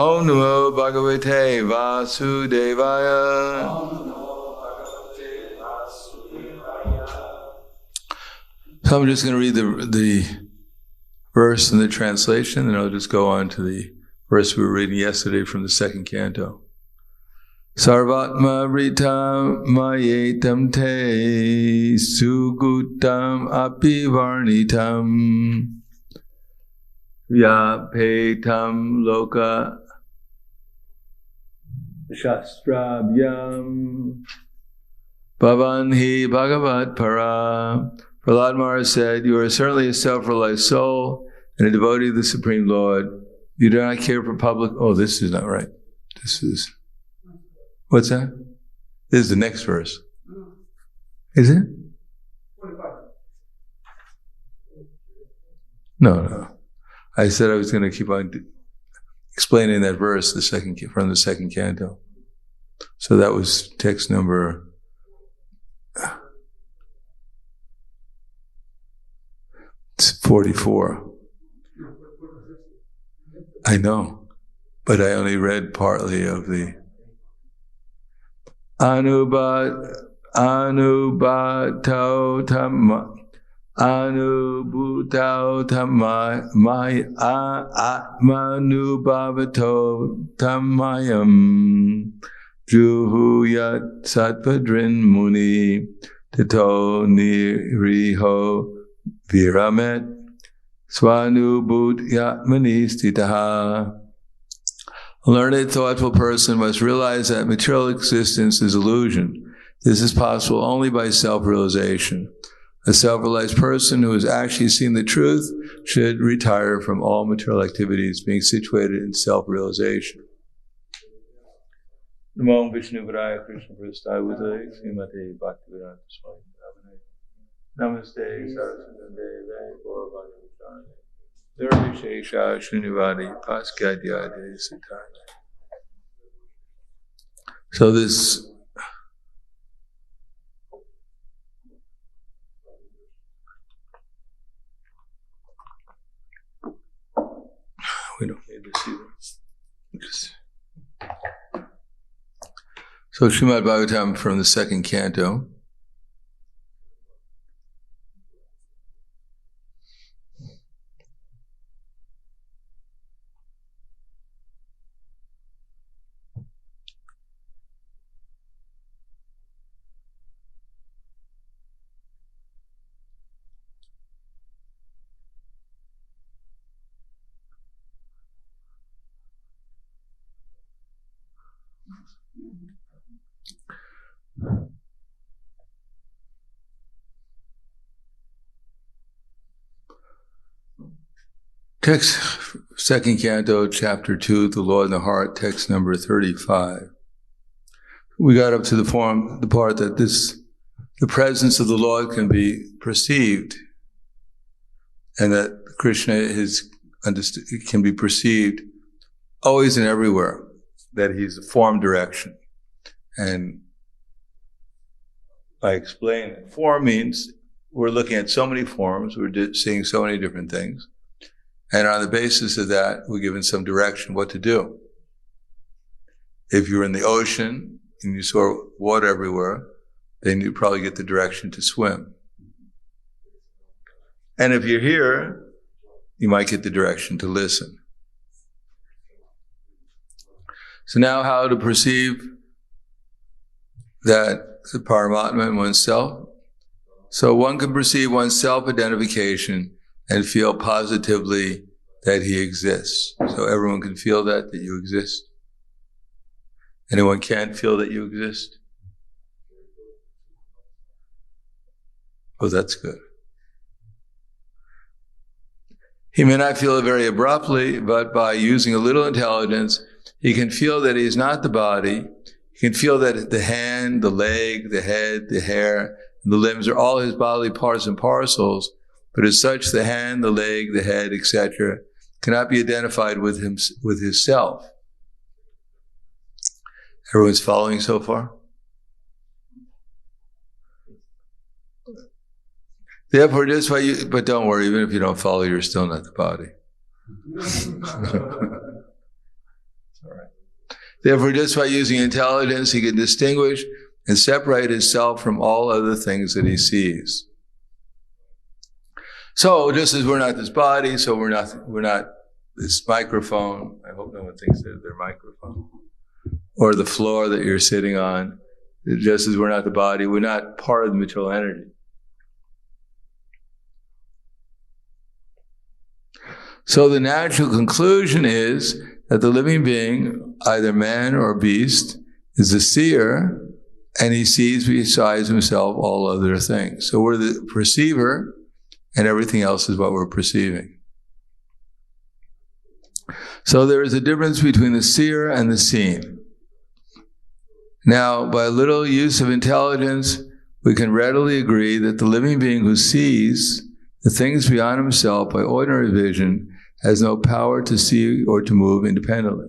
Om Namo Bhagavate Vasudevaya. So I'm just going to read the verse and the translation, and I'll just go on to the verse we were reading yesterday from the second canto. Sarvatma Vritam Mayetam Te Sugutam Apivarnitam Vyapetam Loka Shastrabhyam Bhavanhi Bhagavat Para. Prahlad Maharaj said, "You are certainly a self-realized soul and a devotee of the Supreme Lord. You do not care for public..." Oh, this is not right. This is... What's that? This is the next verse. Is it? 25. No. I said I was going to keep on explaining that verse from the second canto. So that was text number... It's 44. I know, but I only read partly of the... Anubhatau tamayam juhuyat satpadrin muni tato niriho viramet swanubhut yatmani stitaha. A learned, thoughtful person must realize that material existence is illusion. This is possible only by self-realization. A self-realized person who has actually seen the truth should retire from all material activities, being situated in self-realization. Namo Vishnu Varaya Krishna Prasthavute Srimate Bhaktivedanta Swami Namaste Saraswati Gauravani Nirvishesha Srinivadi Paskadyade Siddhartha. So this we don't need this either. So Srimad Bhagavatam from the second canto. Text, second canto, chapter 2, The Law in the Heart, text number 35. We got up to the part that the presence of the Lord can be perceived, and that Krishna can be perceived always and everywhere, that he's a form direction. And I explained that form means we're looking at so many forms, we're seeing so many different things. And on the basis of that, we're given some direction what to do. If you're in the ocean and you saw water everywhere, then you probably get the direction to swim. And if you're here, you might get the direction to listen. So now how to perceive that the Paramatma in oneself? So one can perceive one's self-identification and feel positively that he exists. So everyone can feel that you exist. Anyone can't feel that you exist? Oh, that's good. He may not feel it very abruptly, but by using a little intelligence, he can feel that he's not the body. He can feel that the hand, the leg, the head, the hair, and the limbs are all his bodily parts and parcels. But as such, the hand, the leg, the head, etc., cannot be identified with his self. Everyone's following so far? Therefore, just why but don't worry, even if you don't follow, you're still not the body. All right. Therefore, just by using intelligence, he can distinguish and separate himself from all other things that he sees. So, just as we're not this body, so we're not this microphone. I hope no one thinks that they're microphone. Or the floor that you're sitting on. Just as we're not the body, we're not part of the material energy. So the natural conclusion is that the living being, either man or beast, is a seer, and he sees besides himself all other things. So we're the perceiver, and everything else is what we're perceiving. So there is a difference between the seer and the seen. Now, by a little use of intelligence, we can readily agree that the living being who sees the things beyond himself by ordinary vision has no power to see or to move independently.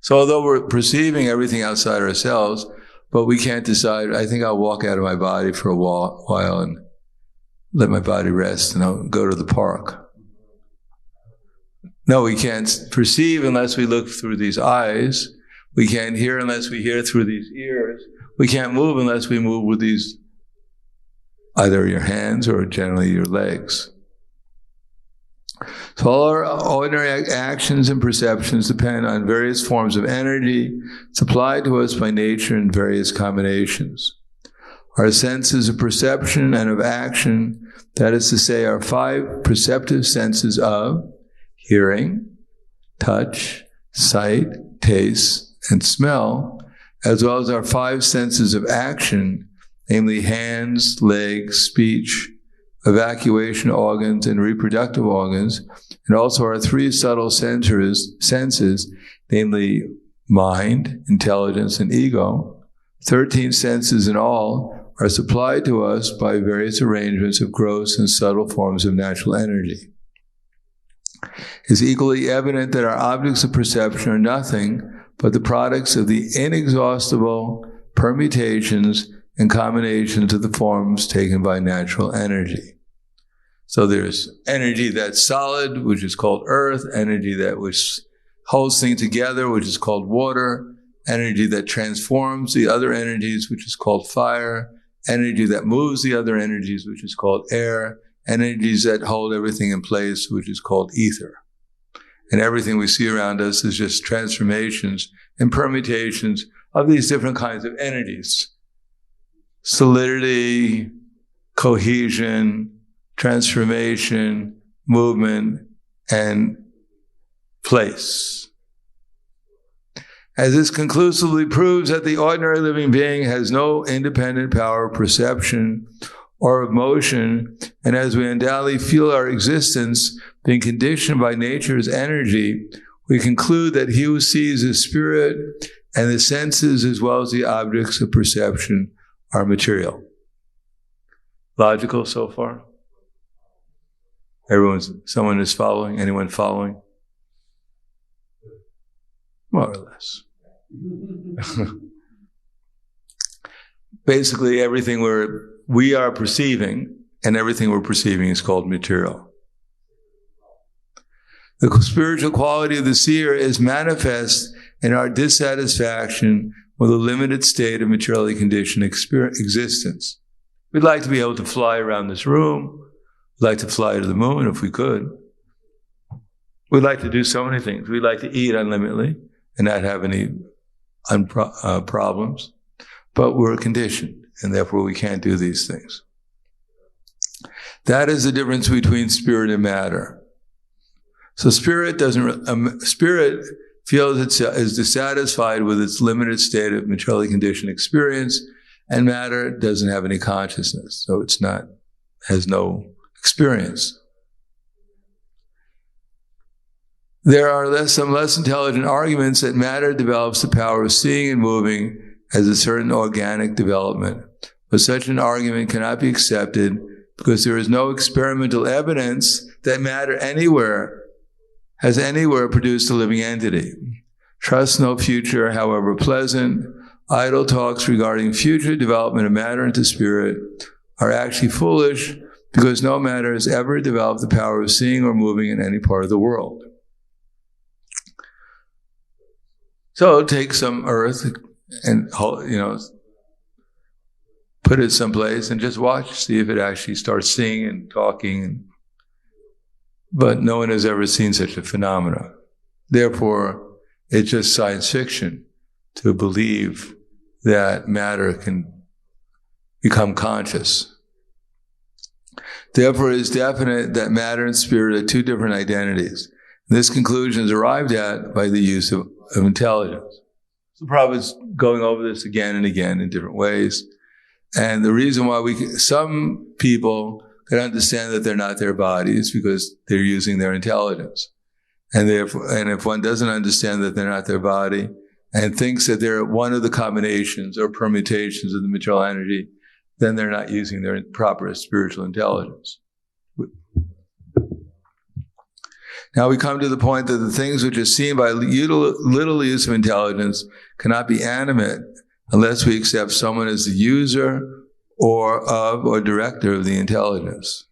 So although we're perceiving everything outside ourselves, but we can't decide, I think I'll walk out of my body for a while and let my body rest and I'll go to the park. No, we can't perceive unless we look through these eyes. We can't hear unless we hear through these ears. We can't move unless we move with these, either your hands or generally your legs. So all our ordinary actions and perceptions depend on various forms of energy supplied to us by nature in various combinations. Our senses of perception and of action, that is to say, our 5 perceptive senses of hearing, touch, sight, taste, and smell, as well as our 5 senses of action, namely hands, legs, speech, evacuation organs, and reproductive organs, and also our 3 subtle senses, namely mind, intelligence, and ego. 13 senses in all are supplied to us by various arrangements of gross and subtle forms of natural energy. It's equally evident that our objects of perception are nothing but the products of the inexhaustible permutations and combinations of the forms taken by natural energy. So there's energy that's solid, which is called earth, energy that which holds things together, which is called water, energy that transforms the other energies, which is called fire, energy that moves the other energies, which is called air, energies that hold everything in place, which is called ether. And everything we see around us is just transformations and permutations of these different kinds of energies. Solidity, cohesion, transformation, movement, and place. As this conclusively proves that the ordinary living being has no independent power of perception or of motion, and as we undoubtedly feel our existence being conditioned by nature's energy, we conclude that he who sees is spirit, and the senses as well as the objects of perception are material. Logical so far? Someone is following? Anyone following? More or less. Basically, everything we are perceiving, and everything we're perceiving is called material. The spiritual quality of the seer is manifest in our dissatisfaction with a limited state of materially conditioned existence. We'd like to be able to fly around this room. We'd like to fly to the moon if we could. We'd like to do so many things. We'd like to eat unlimitedly and not have any problems. But we're conditioned, and therefore we can't do these things. That is the difference between spirit and matter. So spirit feels it is dissatisfied with its limited state of materially conditioned experience, and matter doesn't have any consciousness, so has no experience. There are some less intelligent arguments that matter develops the power of seeing and moving as a certain organic development. But such an argument cannot be accepted because there is no experimental evidence that matter has anywhere produced a living entity. Trust no future, however pleasant. Idle talks regarding future development of matter into spirit are actually foolish because no matter has ever developed the power of seeing or moving in any part of the world. So take some earth and, put it someplace and just watch, see if it actually starts singing and talking. But no one has ever seen such a phenomenon. Therefore, it's just science fiction to believe that matter can become conscious. Therefore, it is definite that matter and spirit are two different identities. This conclusion is arrived at by the use of intelligence. So Prabhupada's going over this again and again in different ways. And the reason why some people can understand that they're not their body is because they're using their intelligence. And if one doesn't understand that they're not their body and thinks that they're one of the combinations or permutations of the material energy, then they're not using their proper spiritual intelligence. Now we come to the point that the things which are seen by little use of intelligence cannot be animate unless we accept someone as the user or director of the intelligence.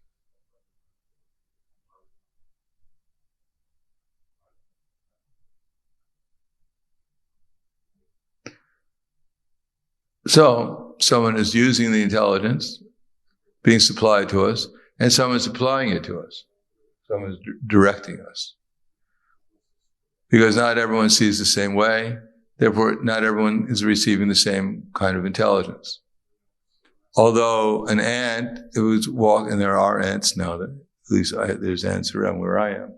So, someone is using the intelligence, being supplied to us, and someone is applying it to us. Someone is directing us. Because not everyone sees the same way, therefore not everyone is receiving the same kind of intelligence. Although an ant, it was walking, and there are ants now, at least there's ants around where I am.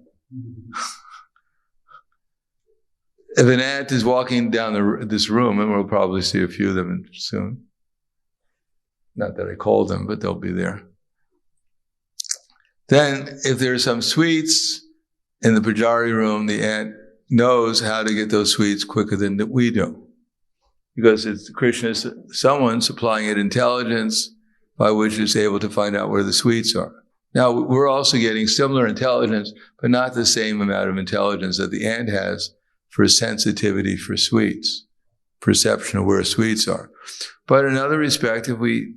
If an ant is walking down this room, and we'll probably see a few of them soon. Not that I called them, but they'll be there. Then, if there are some sweets in the pujari room, the ant knows how to get those sweets quicker than we do. Because it's Krishna, someone supplying it intelligence by which it's able to find out where the sweets are. Now, we're also getting similar intelligence, but not the same amount of intelligence that the ant has for sensitivity for sweets, perception of where sweets are. But in another respect, if we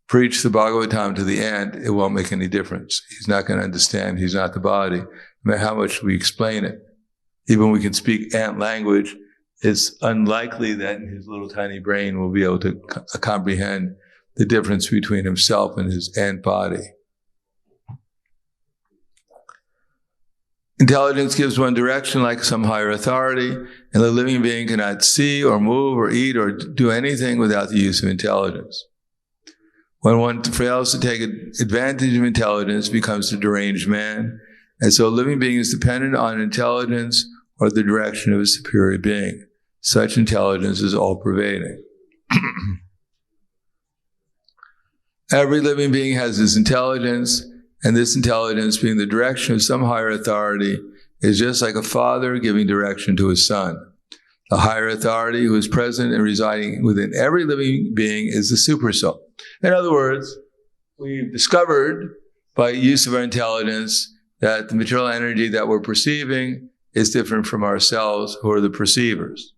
preach the Bhagavatam to the ant, it won't make any difference. He's not going to understand. He's not the body. No matter how much we explain it. Even we can speak ant language, it's unlikely that in his little tiny brain will be able to comprehend the difference between himself and his ant body. Intelligence gives one direction like some higher authority, and the living being cannot see or move or eat or do anything without the use of intelligence. When one fails to take advantage of intelligence, becomes a deranged man, and so a living being is dependent on intelligence or the direction of a superior being. Such intelligence is all-pervading. Every living being has this intelligence, and this intelligence, being the direction of some higher authority, is just like a father giving direction to his son. The higher authority who is present and residing within every living being is the supersoul. In other words, we've discovered by use of our intelligence that the material energy that we're perceiving is different from ourselves, who are the perceivers.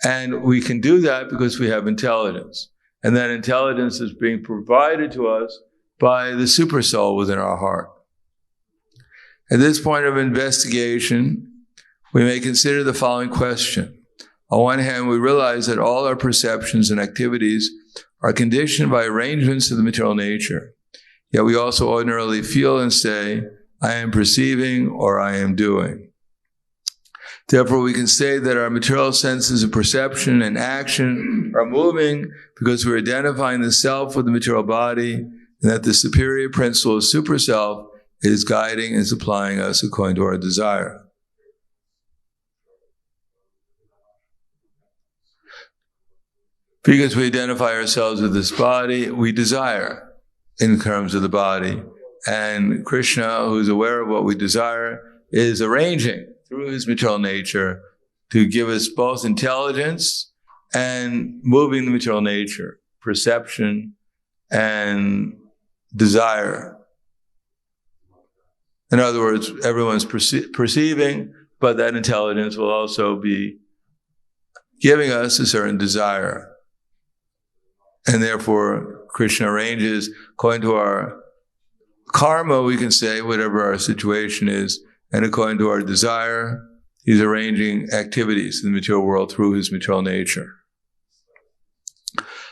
And we can do that because we have intelligence. And that intelligence is being provided to us by the supersoul within our heart. At this point of investigation, we may consider the following question. On one hand, we realize that all our perceptions and activities are conditioned by arrangements of the material nature. Yet we also ordinarily feel and say, I am perceiving or I am doing. Therefore, we can say that our material senses of perception and action are moving because we're identifying the self with the material body, and that the superior principle of super-self is guiding and supplying us according to our desire. Because we identify ourselves with this body, we desire in terms of the body. And Krishna, who's aware of what we desire, is arranging through his material nature to give us both intelligence and moving the material nature, perception and desire. In other words, everyone's perceiving, but that intelligence will also be giving us a certain desire. And therefore, Krishna arranges, according to our karma, we can say, whatever our situation is, and according to our desire, He's arranging activities in the material world through his material nature.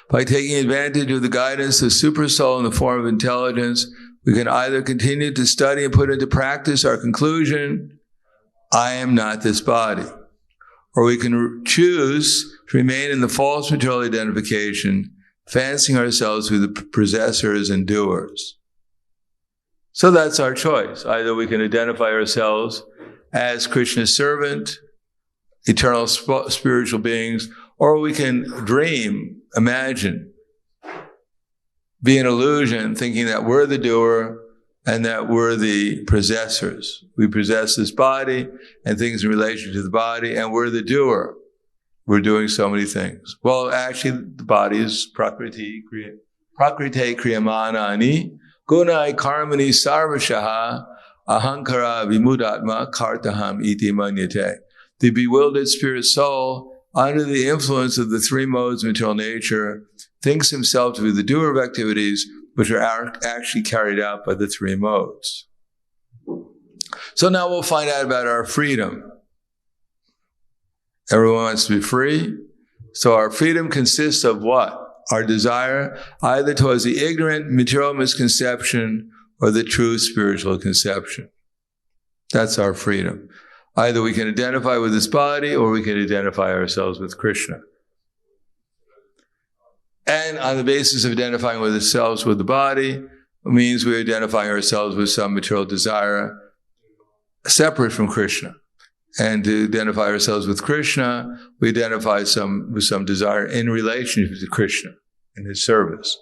By taking advantage of the guidance of Supersoul in the form of intelligence, we can either continue to study and put into practice our conclusion, I am not this body. Or we can choose to remain in the false material identification, fancying ourselves with the possessors and doers. So that's our choice. Either we can identify ourselves as Krishna's servant, eternal spiritual beings, or we can dream, imagine, be an illusion, thinking that we're the doer and that we're the possessors. We possess this body and things in relation to the body, and we're the doer. We're doing so many things. Well, actually, the body is prakriti kriyamanani gunai karmani sarvashaha ahankara vimudatma kartaham iti manyate. The bewildered spirit soul, under the influence of the three modes of material nature, thinks himself to be the doer of activities which are actually carried out by the three modes. So now we'll find out about our freedom. Everyone wants to be free. So our freedom consists of what? Our desire either towards the ignorant material misconception or the true spiritual conception. That's our freedom. Either we can identify with this body or we can identify ourselves with Krishna. And on the basis of identifying with ourselves with the body, it means we're identifying ourselves with some material desire separate from Krishna. And to identify ourselves with Krishna, we identify with some desire in relationship to Krishna and his service.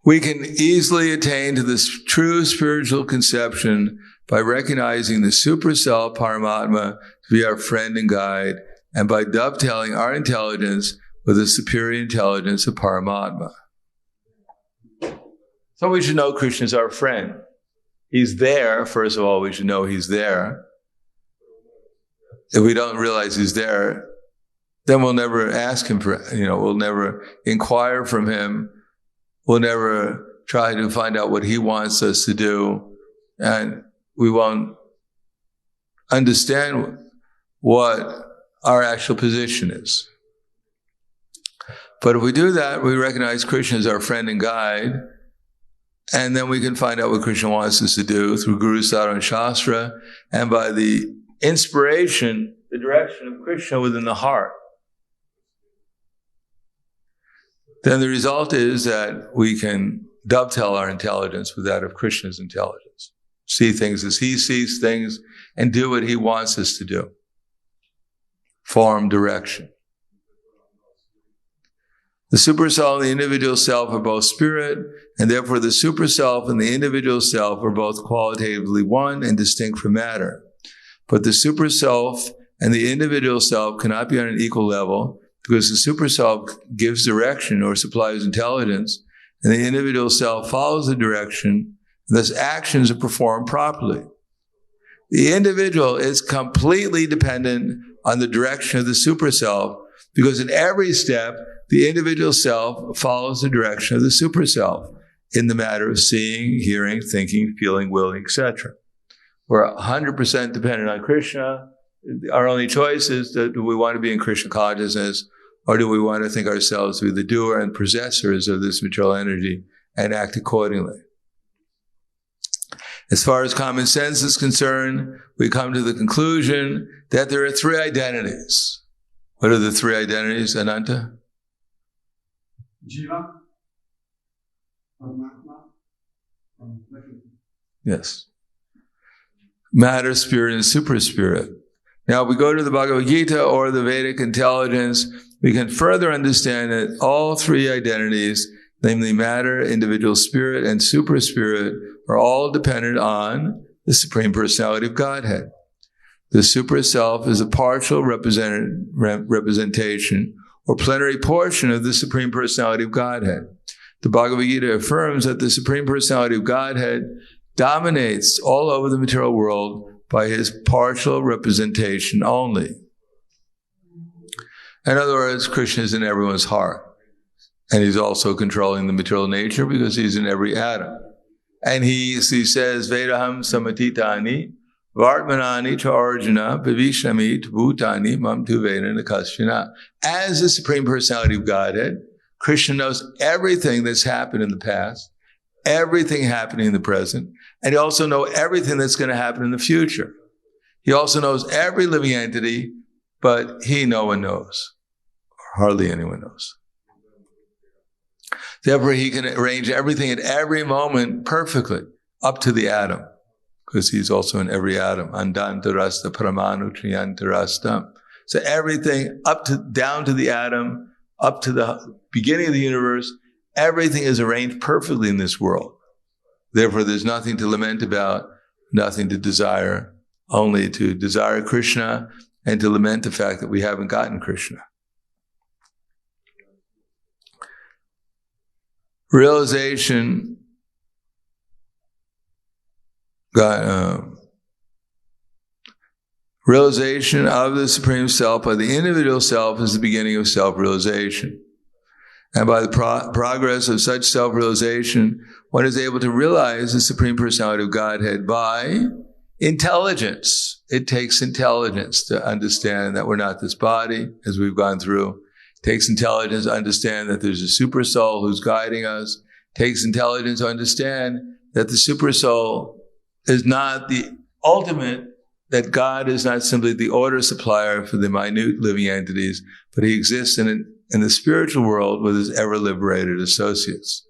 We can easily attain to this true spiritual conception by recognizing the super self, Paramatma, to be our friend and guide, and by dovetailing our intelligence with the superior intelligence of Paramatma. So we should know Krishna is our friend. He's there. First of all, we should know he's there. If we don't realize he's there, then we'll never ask him for, we'll never inquire from him. We'll never try to find out what he wants us to do. And we won't understand what our actual position is. But if we do that, we recognize Krishna as our friend and guide, and then we can find out what Krishna wants us to do through Guru Sadhana and Shastra, and by the inspiration, the direction of Krishna within the heart. Then the result is that we can dovetail our intelligence with that of Krishna's intelligence. See things as he sees things and do what he wants us to do. Form direction. The superself and the individual self are both spirit, and therefore the superself and the individual self are both qualitatively one and distinct from matter. But the superself and the individual self cannot be on an equal level because the superself gives direction or supplies intelligence, and the individual self follows the direction, and thus actions are performed properly. The individual is completely dependent on the direction of the superself because in every step, the individual self follows the direction of the superself in the matter of seeing, hearing, thinking, feeling, willing, etc. We're 100% dependent on Krishna. Our only choice is that do we want to be in Krishna consciousness, or do we want to think ourselves to be the doer and possessors of this material energy and act accordingly? As far as common sense is concerned, we come to the conclusion that there are three identities. What are the three identities, Ananta? Jiva, Paramatma, and Prakriti. Yes. Matter, spirit, and super spirit. Now, if we go to the Bhagavad Gita or the Vedic intelligence, we can further understand that all three identities, namely matter, individual spirit, and super spirit, are all dependent on the Supreme Personality of Godhead. The super self is a partial representation or plenary portion of the Supreme Personality of Godhead. The Bhagavad Gita affirms that the Supreme Personality of Godhead dominates all over the material world by his partial representation only. In other words, Krishna is in everyone's heart. And he's also controlling the material nature because he's in every atom. And he says, Vedaham samatitani Vartmanani to Arjuna, Bhavishnami to Bhutani, Mam tu Veda Nakashina. As the Supreme Personality of Godhead, Krishna knows everything that's happened in the past, everything happening in the present, and he also knows everything that's going to happen in the future. He also knows every living entity, but no one knows. Hardly anyone knows. Therefore, he can arrange everything at every moment perfectly, up to the atom, because he's also in every atom. Andantarasta paramanu triyantarastam. So everything down to the atom, up to the beginning of the universe, everything is arranged perfectly in this world. Therefore, there's nothing to lament about, nothing to desire, only to desire Krishna and to lament the fact that we haven't gotten Krishna. Realization realization of the Supreme Self by the individual self is the beginning of self-realization. And by the progress of such self-realization, one is able to realize the Supreme Personality of Godhead by intelligence. It takes intelligence to understand that we're not this body, as we've gone through. It takes intelligence to understand that there's a super soul who's guiding us. It takes intelligence to understand that the super soul is not the ultimate, that God is not simply the order supplier for the minute living entities, but he exists in the spiritual world with his ever-liberated associates.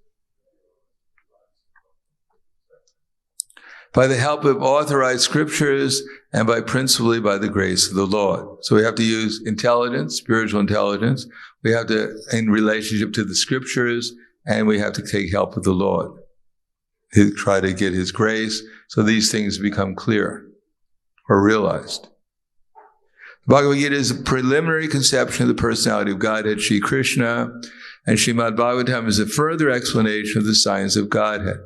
By the help of authorized scriptures and principally by the grace of the Lord. So we have to use intelligence, spiritual intelligence. We have to, in relationship to the scriptures, and we have to take help of the Lord. Try to get his grace so these things become clear or realized. The Bhagavad Gita is a preliminary conception of the personality of Godhead, Shri Krishna, and Srimad Bhagavatam is a further explanation of the science of Godhead.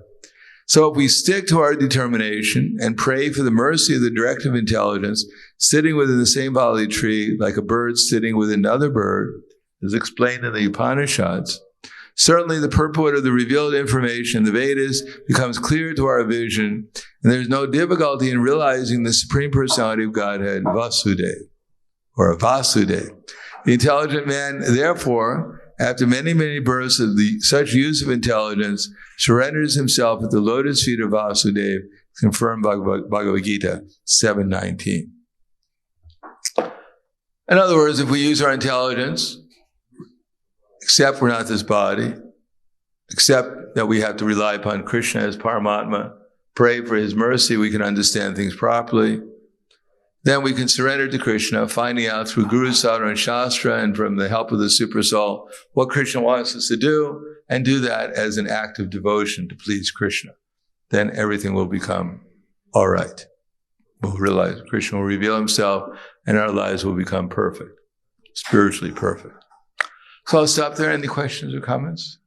So if we stick to our determination and pray for the mercy of the directive intelligence, sitting within the same bodily tree, like a bird sitting with another bird, as explained in the Upanishads, certainly the purport of the revealed information in the Vedas becomes clear to our vision, and there's no difficulty in realizing the Supreme Personality of Godhead, Vasudeva, or Vasudeva. The intelligent man, therefore, after many, many births of such use of intelligence, surrenders himself at the lotus feet of Vasudeva, confirmed by Bhagavad Gita 7:19. In other words, if we use our intelligence, accept we're not this body, accept that we have to rely upon Krishna as Paramatma, pray for his mercy, we can understand things properly. Then we can surrender to Krishna, finding out through Guru, Sadhana, and Shastra, and from the help of the Super Soul, what Krishna wants us to do, and do that as an act of devotion to please Krishna. Then everything will become all right. We'll realize Krishna will reveal himself, and our lives will become perfect, spiritually perfect. So I'll stop there. Any questions or comments?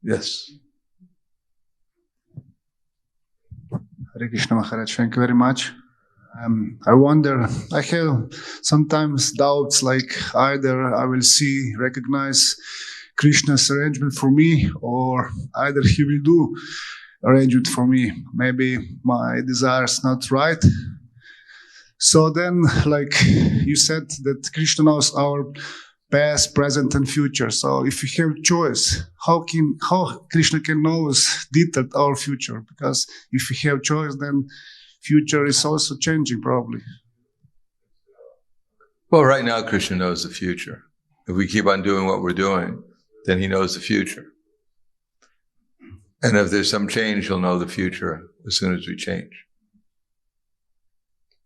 Yes. Hare Krishna Maharaj, thank you very much. I wonder, I have sometimes doubts, like either I will recognize Krishna's arrangement for me, or either he will do arrangement for me. Maybe my desire is not right. So then, like you said, that Krishna knows our past, present, and future. So if we have choice, how Krishna can know detailed our future? Because if we have choice, then future is also changing, probably. Well, right now, Krishna knows the future. If we keep on doing what we're doing, then he knows the future. And if there's some change, he'll know the future as soon as we change.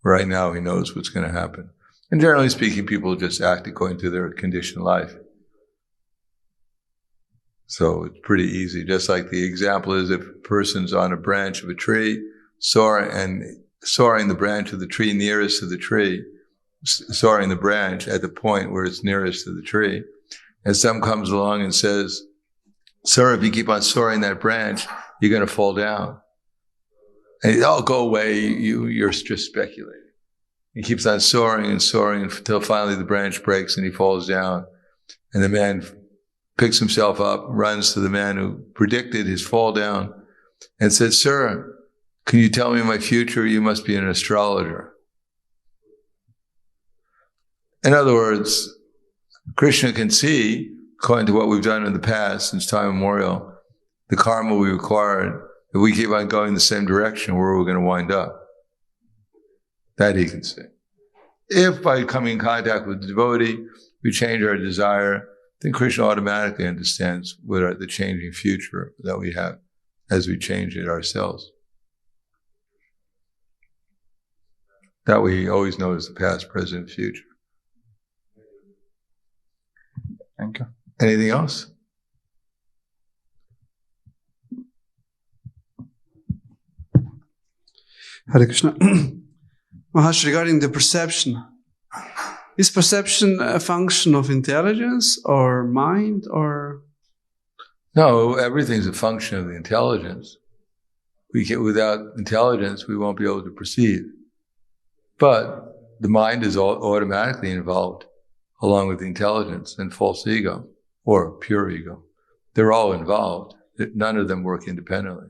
Right now, he knows what's going to happen. And generally speaking, people just act according to their conditioned life. So it's pretty easy. Just like the example is if a person's on a branch of a tree, soaring the branch of the tree nearest to the tree, soaring the branch at the point where it's nearest to the tree, and someone comes along and says, "Sir, if you keep on soaring that branch, you're going to fall down." And go away, you're just speculating. He keeps on soaring and soaring until finally the branch breaks and he falls down. And the man picks himself up, runs to the man who predicted his fall down, and said, "Sir, can you tell me my future? You must be an astrologer. In other words, Krishna can see, according to what we've done in the past, since time immemorial, the karma we acquired, if we keep on going the same direction, where we're going to wind up. That he can see. If by coming in contact with the devotee, we change our desire, then Krishna automatically understands what are the changing future that we have as we change it ourselves. That way he always knows the past, present, future. Thank you. Anything else? Hare Krishna. Maharaj, regarding the perception, is perception a function of intelligence or mind or? No, everything's a function of the intelligence. Without intelligence, we won't be able to perceive. But the mind is automatically involved, along with the intelligence and false ego, or pure ego. They're all involved. None of them work independently.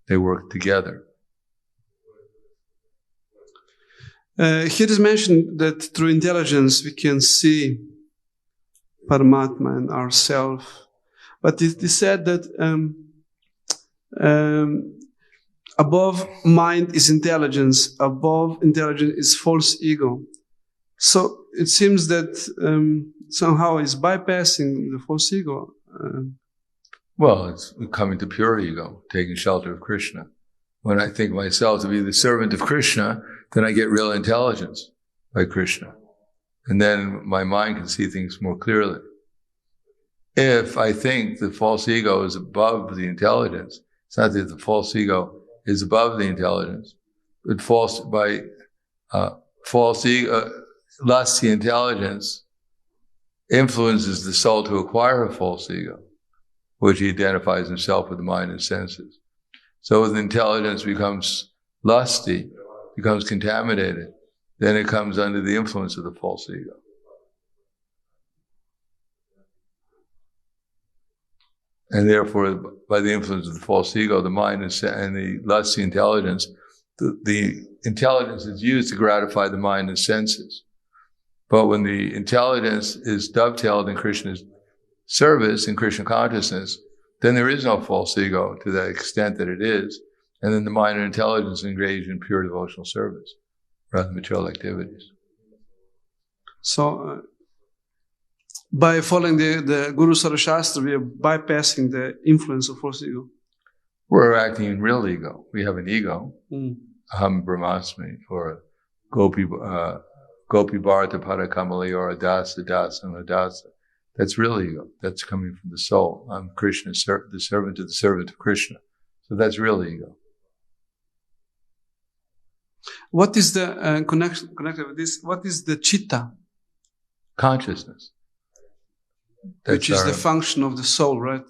They work together. Here it is mentioned that through intelligence we can see Paramatma and ourself. But it is said that above mind is intelligence, above intelligence is false ego. So it seems that somehow it's bypassing the false ego. Well, it's coming to pure ego, taking shelter of Krishna. When I think myself to be the servant of Krishna, then I get real intelligence by Krishna. And then my mind can see things more clearly. If I think the false ego is above the intelligence, it's not that the false ego is above the intelligence, but false ego, lusty intelligence influences the soul to acquire a false ego, which he identifies himself with the mind and senses. So when the intelligence becomes lusty, becomes contaminated, then it comes under the influence of the false ego. And therefore, by the influence of the false ego, the mind and the lusty intelligence, the intelligence is used to gratify the mind and senses. But when the intelligence is dovetailed in Krishna's service, in Krishna consciousness, then there is no false ego to that extent that it is. And then the mind and intelligence engage in pure devotional service rather than material activities. So, by following the Guru Sara Shastra, we are bypassing the influence of false ego. We're acting in real ego. We have an ego, Aham Brahmasmi, or Gopi Bharata Parakamali, or Adasa, Dasa, Adasa. That's real ego. That's coming from the soul. I'm Krishna, the servant of the servant of Krishna. So that's real ego. What is the connected with this? What is the chitta? Consciousness. Which is the function of the soul, right?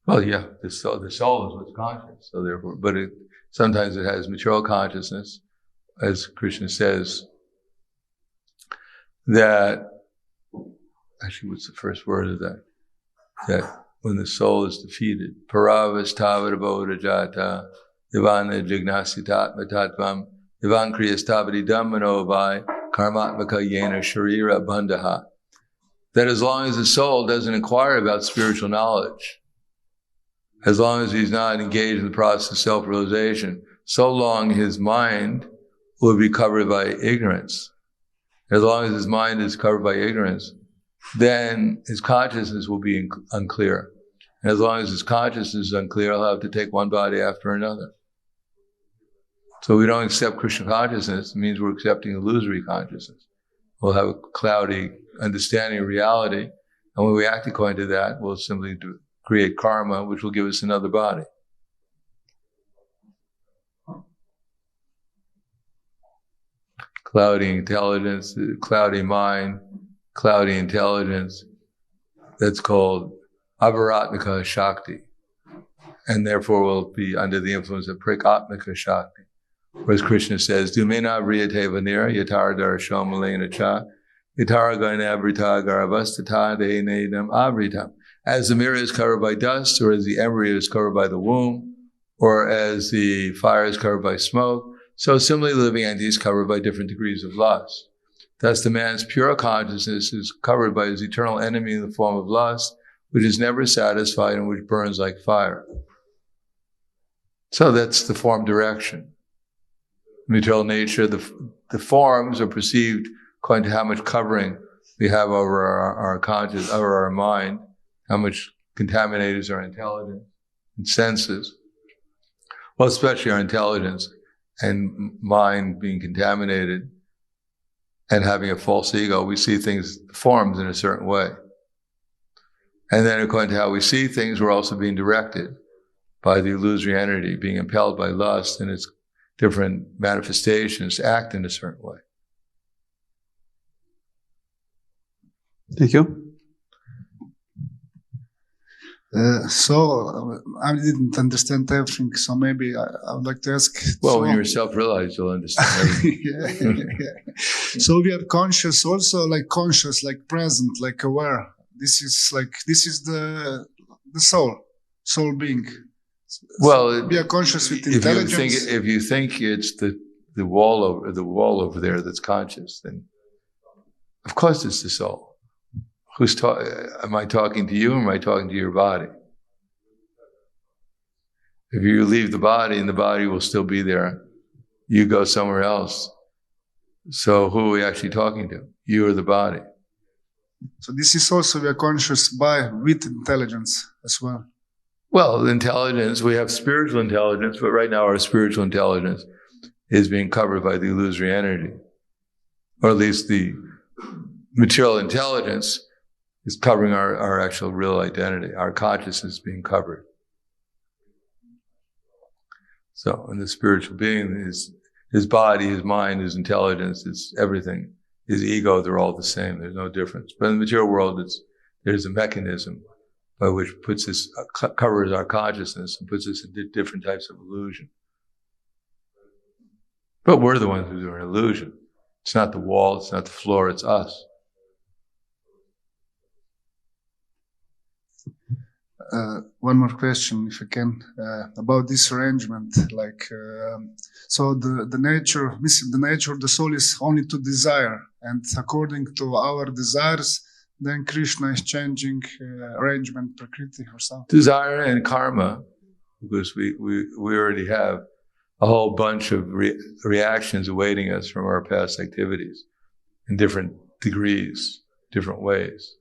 Well, yeah, the soul is what's conscious. So therefore, but sometimes it has material consciousness, as Krishna says, that, actually, what's the first word of that? That when the soul is defeated, paravastavatabodha jata, ivana jignasitatma tattvam, ivan kriyastavadi dhammanovai, karmatmaka yena sharira bandhaha. That as long as the soul doesn't inquire about spiritual knowledge, as long as he's not engaged in the process of self-realization, so long his mind will be covered by ignorance. As long as his mind is covered by ignorance, then his consciousness will be unclear. And as long as his consciousness is unclear, he'll have to take one body after another. So we don't accept Krishna consciousness, it means we're accepting illusory consciousness. We'll have a cloudy understanding of reality, and when we act according to that, we'll simply create karma, which will give us another body. Cloudy intelligence, cloudy mind, cloudy intelligence, that's called avaratmika shakti, and therefore will be under the influence of prikatmika shakti. Whereas Krishna says, Dumena vriyate vanira yatara darasham malena cha yatara garnavrita garavastata denedam avritam. As the mirror is covered by dust, or as the embryo is covered by the womb, Or as the fire is covered by smoke, so similarly the living entity is covered by different degrees of lust. Thus the man's pure consciousness is covered by his eternal enemy in the form of lust, which is never satisfied and which burns like fire. So that's the form direction. Material nature, the forms are perceived according to how much covering we have over our conscious, over our mind, how much contaminated is our intelligence and senses. Well, especially our intelligence and mind being contaminated and having a false ego, we see things, forms in a certain way. And then according to how we see things, we're also being directed by the illusory entity, being impelled by lust and its different manifestations to act in a certain way. Thank you. So I didn't understand everything, so maybe I would like to ask. Well, when you're self-realized, you'll understand everything. Yeah. So we are conscious, also like conscious, like present, like aware. This is the soul being. Well, we are conscious with intelligence. If you think it's the wall over there that's conscious, then of course it's the soul. Am I talking to you or am I talking to your body? If you leave the body and the body will still be there, you go somewhere else. So who are we actually talking to? You or the body? So this is also we are conscious with intelligence as well. Well, intelligence, we have spiritual intelligence, but right now our spiritual intelligence is being covered by the illusory energy. Or at least the material intelligence is covering our actual real identity. Our consciousness is being covered. So, and the spiritual being is his body, his mind, his intelligence, his everything, his ego, they're all the same. There's no difference. But in the material world, there's a mechanism by which covers our consciousness and puts us in different types of illusion. But we're the ones who are in illusion. It's not the wall, it's not the floor, it's us. One more question, if I can, about this arrangement. So the nature of the soul is only to desire, and according to our desires, then Krishna is changing arrangement, Prakriti or something. Desire and karma, because we already have a whole bunch of reactions awaiting us from our past activities in different degrees, different ways.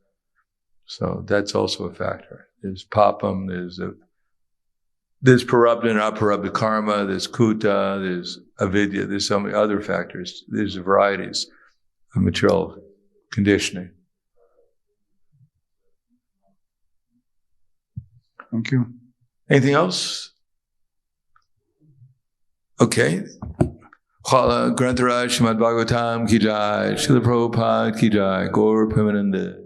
So that's also a factor. There's papam, there's parabdha and aparabdha karma, there's kuta, there's avidya, there's so many other factors. There's varieties of material conditioning. Thank you. Anything else? Okay. Khala Grantaraj Srimad Bhagavatam ki jai, Srila Prabhupada ki jai, Gaur Premananda.